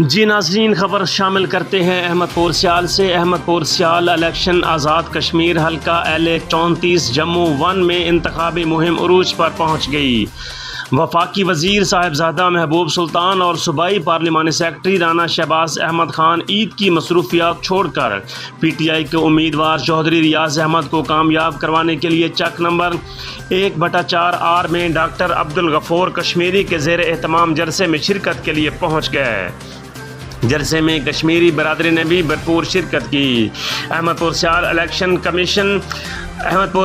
جی ناظرین، خبر شامل کرتے ہیں احمد پور سیال سے۔ احمد پور سیال الیکشن آزاد کشمیر حلقہ LA34 جموں 1 میں انتخابی مہم عروج پر پہنچ گئی۔ وفاقی وزیر صاحبزادہ محبوب سلطان اور صوبائی پارلیمانی سیکرٹری رانا شہباز احمد خان عید کی مصروفیات چھوڑ کر PTI کے امیدوار چودھری ریاض احمد کو کامیاب کروانے کے لیے چک نمبر 1/4R میں ڈاکٹر عبدالغفور کشمیری کے زیر اہتمام جلسے میں شرکت کے لیے پہنچ گئے۔ جلسے میں کشمیری برادری نے بھی بھرپور شرکت کی۔ احمد پور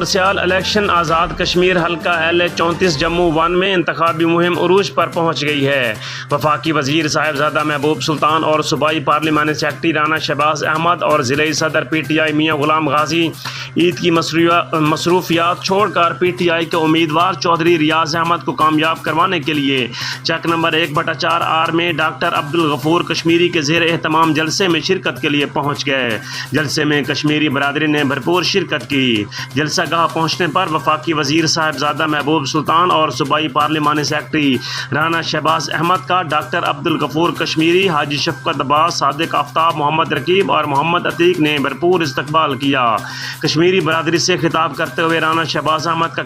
سیال الیکشن آزاد کشمیر حلقہ LA34 جموں 1 میں انتخابی مہم عروج پر پہنچ گئی ہے۔ وفاقی وزیر صاحبزادہ محبوب سلطان اور صوبائی پارلیمانی سیکرٹری رانا شہباز احمد اور ضلعی صدر PTI میاں غلام غازی عید کی مصروفیات چھوڑ کر PTI کے امیدوار چودھری ریاض احمد کو کامیاب کروانے کے لیے چک نمبر 1/4R میں ڈاکٹر عبدالغفور کشمیری کے زیر اہتمام جلسے میں شرکت کے لیے پہنچ گئے۔ جلسے میں کشمیری برادری نے بھرپور شرکت کی۔ جلسہ گاہ پہنچنے پر وفاقی وزیر صاحبزادہ محبوب سلطان اور صوبائی پارلیمانی سیکرٹری رانا شہباز احمد کا ڈاکٹر عبدالغفور کشمیری، حاجی شفقت عباس، صادق آفتاب، محمد رقیب اور محمد عتیق نے بھرپور استقبال کیا۔ کشمیری برادری سے خطاب کرتے ہوئے رانا شہباز احمد کا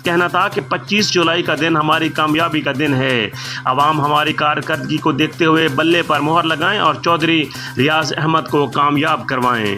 کہنا تھا کہ 25 جولائی کا دن ہماری کامیابی کا دن ہے۔ عوام ہماری کارکردگی کو دیکھتے ہوئے بلے پر مہر لگائیں اور چودھری ریاض احمد کو کامیاب کروائیں۔